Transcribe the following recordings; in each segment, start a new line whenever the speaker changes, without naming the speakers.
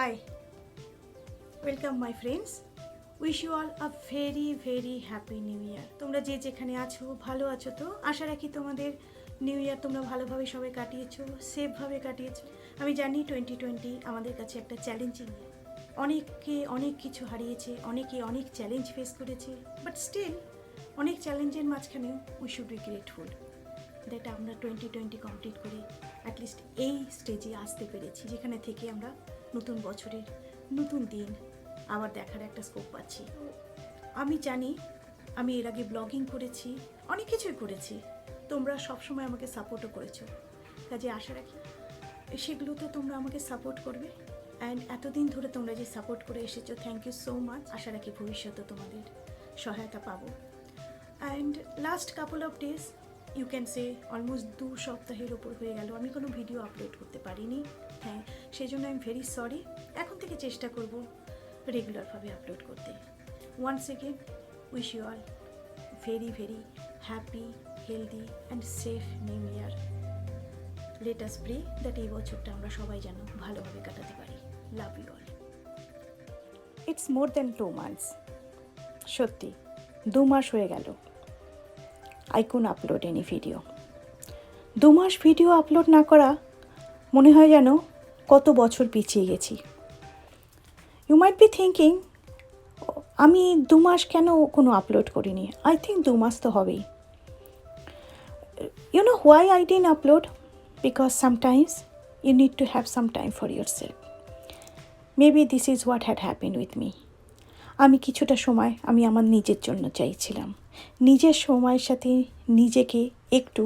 Hi, welcome my friends. Wish you all a very very happy new year. তোমরা যে যেখানে আছো ভালো আছো তো? আশা রাখি তোমাদের নিউ ইয়ার তোমরা ভালোভাবে সবাই কাটিয়েছো, সেফভাবে কাটিয়েছো। আমি জানি 2020 আমাদের কাছে একটা চ্যালেঞ্জিং ইয়ার। অনেকে অনেক কিছু হারিয়েছে, অনেকে অনেক চ্যালেঞ্জ ফেস করেছে, বাট স্টিল অনেক চ্যালেঞ্জের মাঝখানেও we should be grateful that আমরা 2020 কমপ্লিট করে অ্যাটলিস্ট এই স্টেজে আসতে পেরেছি, যেখানে থেকে আমরা নতুন বছরের নতুন দিন আবার দেখার একটা স্কোপ পাচ্ছি। আমি জানি আমি এর আগে ব্লগিং করেছি, অনেক কিছুই করেছি, তোমরা সবসময় আমাকে সাপোর্টও করেছো, কাজে আশা রাখি সেগুলোতে তোমরা আমাকে সাপোর্ট করবে। অ্যান্ড এতদিন ধরে তোমরা যে সাপোর্ট করে এসেছো, থ্যাংক ইউ সো মাচ। আশা রাখি ভবিষ্যতে তোমাদের সহায়তা পাবো। And last couple of days, you can say almost 2 সপ্তাহের ওপর হয়ে গেল আমি কোনো ভিডিও আপলোড করতে পারিনি। হ্যাঁ, সেই জন্য আই এম ভেরি সরি। এখন থেকে চেষ্টা করব রেগুলারভাবে আপলোড করতে। Once again wish you all very very happy, healthy and safe new year. Let us pray that এই বছরটা আমরা সবাই যেন ভালোভাবে কাটাতে পারি। Love you all. It's more than 2 months। সত্যি 2 মাস হয়ে গেল I couldn't upload any video. 2 মাস ভিডিও আপলোড না করা মনে হয় যেন কত বছর পিছিয়ে গেছি। ইউ মাইট বি থিঙ্কিং আমি 2 মাস কেন কোনো আপলোড করিনি। আই থিঙ্ক 2 মাস তো হবেই। You know why I didn't upload? Because sometimes you need to have some time for yourself. Maybe this is what had happen with me. আমি কিছুটা সময় আমি আমার নিজের জন্য চাইছিলাম, নিজের সময়ের সাথে নিজেকে একটু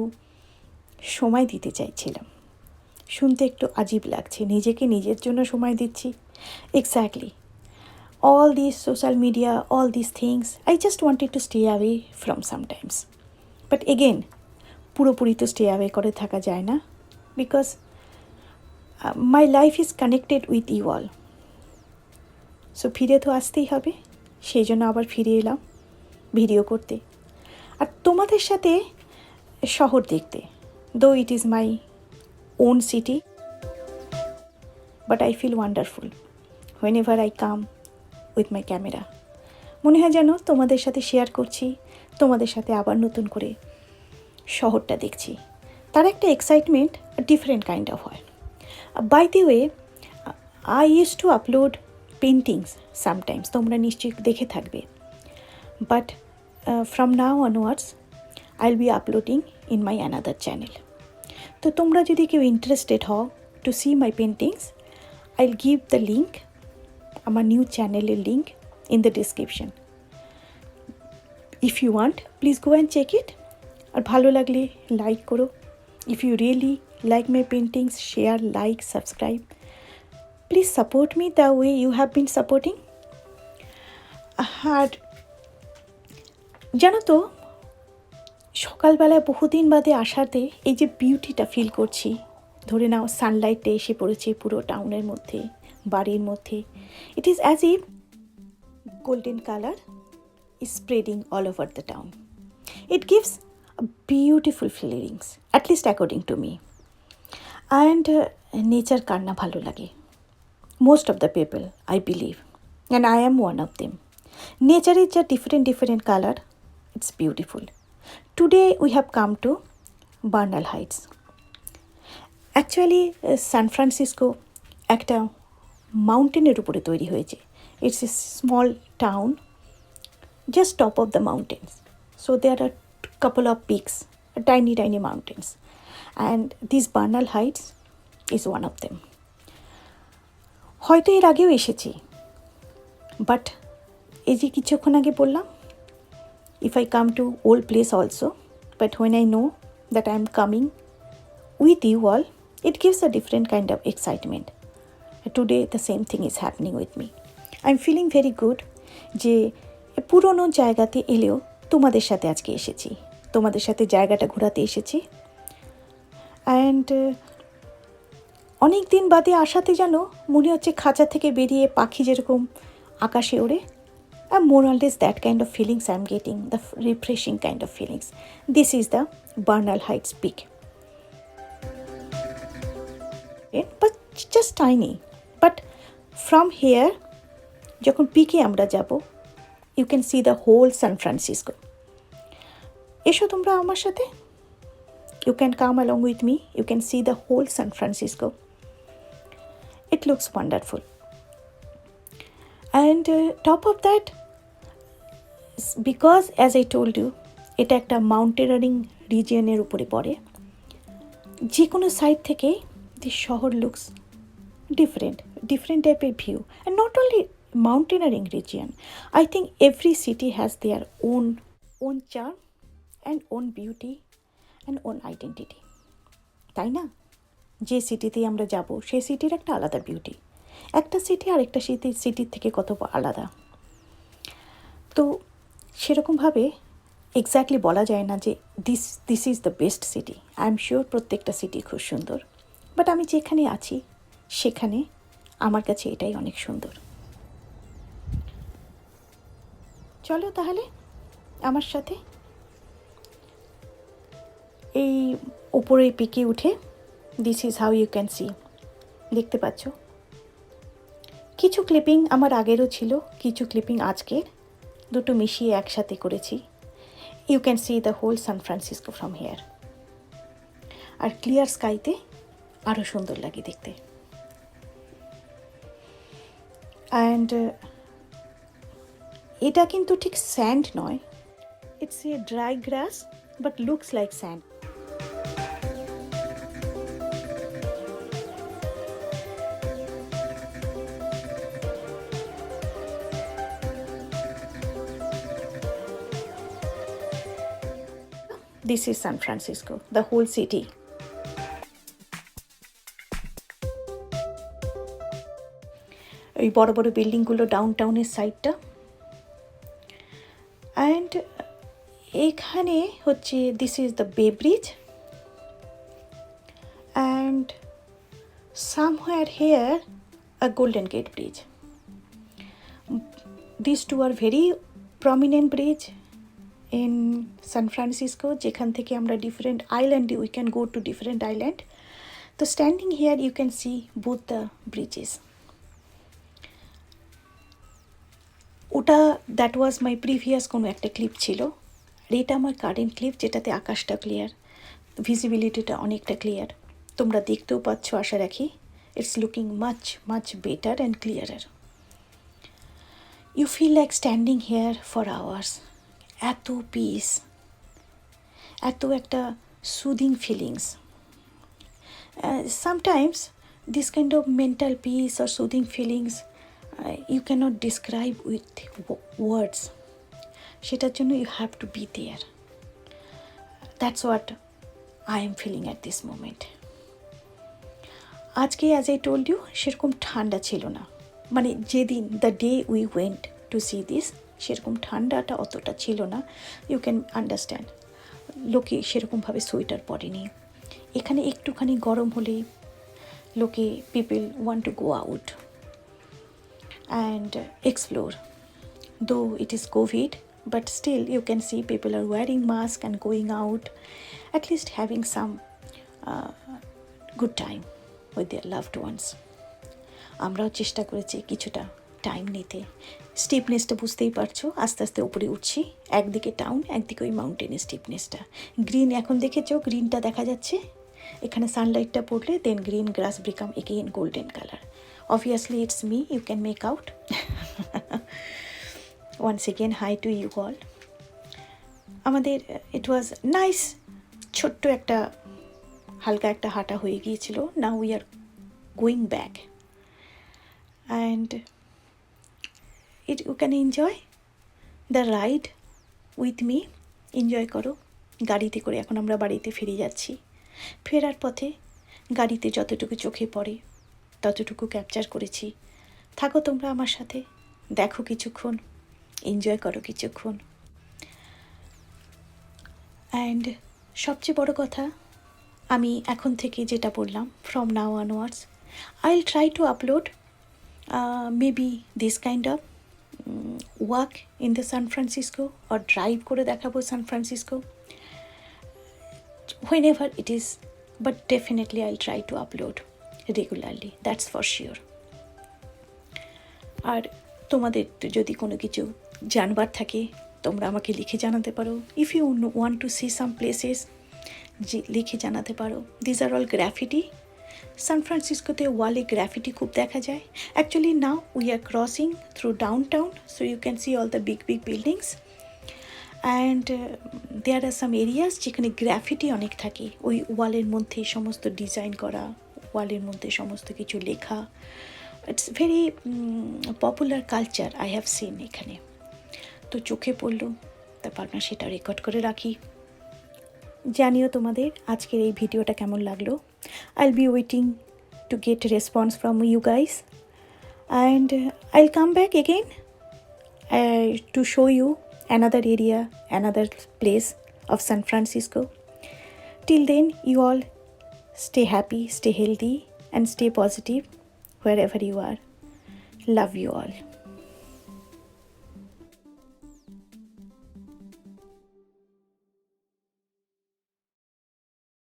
সময় দিতে চাইছিলাম। শুনতে একটু আজীব লাগছে, নিজেকে নিজের জন্য সময় দিচ্ছি। Exactly, all these social media, all these things, I just wanted to stay away from sometimes. But again, পুরোপুরি তো stay away করে থাকা যায় না, because my life is connected with you all. So ফিরে তো আসতেই হবে, সেই জন্য আবার ফিরে এলাম ভিডিও করতে আর তোমাদের সাথে শহর দেখতে। Though it is my own city, but I feel wonderful whenever I come with my camera. মনে হয় যেন তোমাদের সাথে শেয়ার করছি, তোমাদের সাথে আবার নতুন করে শহরটা দেখছি। তার একটা এক্সাইটমেন্ট ডিফারেন্ট কাইন্ড অফ হয়। By the way, I use to upload paintings sometimes, তোমরা নিশ্চয়ই দেখে থাকবে। But from now onwards I will be uploading in my another channel. তো তোমরা যদি কেউ ইন্টারেস্টেড হও to see my paintings, I will give the link, আমার নিউ চ্যানেলের link in the description. If you want please go and check it. আর ভালো লাগলে লাইক করো। If you really like my paintings, share, like, subscribe. Please support me the way you have been supporting. আর জানো তো, সকালবেলায় বহুদিন বাদে আসাতে এই যে বিউটিটা ফিল করছি, ধরে নাও সানলাইটটা এসে পড়েছে পুরো টাউনের মধ্যে, বাড়ির মধ্যে। It is as if golden colour is spreading all over the town. It gives a beautiful feelings, at least according to me. And nature কার না ভালো লাগে? Most of the people, I believe, and I am one of them. Nature is a different color. It's beautiful. Today we have come to Bernal Heights. Actually, San Francisco একটা মাউন্টেনের উপরে তৈরি হয়েছে। It's a small town just top of the mountains. So there are couple of peaks, tiny mountains. And this Bernal Heights is one of them. হয়তো এর আগেও এসেছি, but এই যে কিছুক্ষণ আগে বললাম, if I come to old place also, but when I know that I am coming with you all, it gives a different kind of excitement. Today the same thing is happening with me. I am feeling very good যে পুরনো জায়গাতে এলেও তোমাদের সাথে আজকে এসেছি, তোমাদের সাথে জায়গাটা ঘোরাতে এসেছি। অ্যান্ড অনেক দিন বাদে আসাতে যেন মনে হচ্ছে খাঁচা থেকে বেরিয়ে পাখি যেরকম আকাশে ওড়ে, more or less that kind of feelings I am getting, the refreshing kind of feelings. This is the Bernal Heights peak. But just tiny. But from here যখন পিকে আমরা যাব, you can see the whole San Francisco. এসো তোমরা আমার সাথে, you can come along with me, you can see the whole San Francisco. It looks wonderful. And top of that, because as I told you, এটা একটা mountaineering রিজিয়নের উপরে পড়ে, যে কোনো সাইড থেকে দি শহর looks different type of view. And not only mountaineering region, I think every city has their own charm and own beauty and own identity. তাই না? যে সিটিতে আমরা যাব সেই সিটির একটা আলাদা বিউটি, একটা সিটি আর একটা সিটির থেকে কত আলাদা। তো সেরকমভাবে এক্স্যাক্টলি বলা যায় না যে this is the best city. I am sure প্রত্যেকটা সিটি খুব সুন্দর, বাট আমি যেখানে আছি সেখানে আমার কাছে এটাই অনেক সুন্দর। চলো তাহলে আমার সাথে এই উপরে পিকে উঠে, this is how you can see. দেখতে পাচ্ছ কিছু ক্লিপিং আমার আগেরও ছিল, কিছু ক্লিপিং আজকের, দুটো মিশিয়ে একসাথে করেছি। You can see the whole San Francisco from here. আর ক্লিয়ার স্কাইতে আরও সুন্দর লাগে দেখতে। অ্যান্ড এটা কিন্তু ঠিক স্যান্ড নয়, it's a dry grass but looks like sand. This is San Francisco, the whole city. এই বড় বড় বিল্ডিংগুলো ডাউনটাউনের সাইডটা। অ্যান্ড এখানে হচ্ছে this is the Bay Bridge, and somewhere here a Golden Gate Bridge. This two are very prominent bridge in San Francisco, যেখান থেকে আমরা ডিফারেন্ট আইল্যান্ডে we can go to different island. তো standing here you can see both the bridges. ওটা that was my previous কোনো একটা clip ছিল, আর এটা আমার কারেন্ট ক্লিপ, যেটাতে আকাশটা ক্লিয়ার, ভিজিবিলিটিটা অনেকটা ক্লিয়ার, তোমরা দেখতেও পাচ্ছ আশা রাখি। It's looking much much better and clearer. You feel like standing here for hours. এত পিস, এত একটা soothing feelings. Sometimes this kind of mental peace or soothing feelings you cannot describe with words. সেটার জন্য you have to be there. That's what I am feeling at this moment. আজকে as I told you সেরকম ঠান্ডা ছিল না, মানে যেদিন the day we went to see this সেরকম ঠান্ডাটা অতটা ছিল না। ইউ ক্যান আন্ডারস্ট্যান্ড, লোকে সেরকমভাবে সোয়েটার পরেনি। এখানে একটুখানি গরম হলেই লোকে people want to go out and explore. Though it is COVID, but still you can see people are wearing mask and going out, at least having some good time with their loved ones. আমরাও চেষ্টা করেছি কিছুটা time নিতে। স্টিপনেসটা বুঝতেই পারছো, আস্তে আস্তে উপরে উঠছি, একদিকে টাউন একদিকে ওই মাউন্টেনের স্টিপনেসটা। গ্রিন এখন দেখেছো, গ্রিনটা দেখা যাচ্ছে, এখানে সানলাইটটা পড়লে then green grass become again golden colour. Obviously it's me, you can make out. Once again hi to you all. আমাদের ইট ওয়াজ নাইস, ছোট্ট একটা হালকা একটা হাঁটা হয়ে গিয়েছিল। নাও we are going back and you can enjoy the ride with me. Enjoy করো। গাড়িতে করে এখন আমরা বাড়িতে ফিরে যাচ্ছি। ফেরার পথে গাড়িতে যতটুকু চোখে পড়ে ততটুকু ক্যাপচার করেছি। থাকো তোমরা আমার সাথে, দেখো কিছুক্ষণ, এনজয় করো কিছুক্ষণ। অ্যান্ড সবচেয়ে বড় কথা, আমি এখন থেকে যেটা বললাম, from now onwards I will try to upload maybe this kind of walk in the San Francisco or drive করে দেখাবো San Francisco whenever it is, but definitely I'll try to upload regularly, that's for sure. আর তোমাদের যদি কোনো কিছু জানবার থাকে তোমরা আমাকে লিখে জানাতে পারো। If you want to see some places, লিখে জানাতে পারো। These are all graffiti. San ফ্রান্সিসকোতে ওয়ালে গ্রাফিটি খুব দেখা যায়। Actually now we are crossing through downtown, so you can see all the big big buildings and there are some areas যেখানে graffiti অনেক থাকে। ওই ওয়ালের মধ্যে সমস্ত ডিজাইন করা, ওয়ালের মধ্যে সমস্ত কিছু লেখা। It's very popular culture I have seen এখানে। তো চোখে পড়লো, তারপর না সেটা রেকর্ড করে রাখি। জানিও তোমাদের আজকের এই ভিডিওটা কেমন লাগলো। I'll be waiting to get a response from you guys, and I'll come back again to show you another area, another place of San Francisco. Till then, you all stay happy, stay healthy, and stay positive wherever you are. Love you all.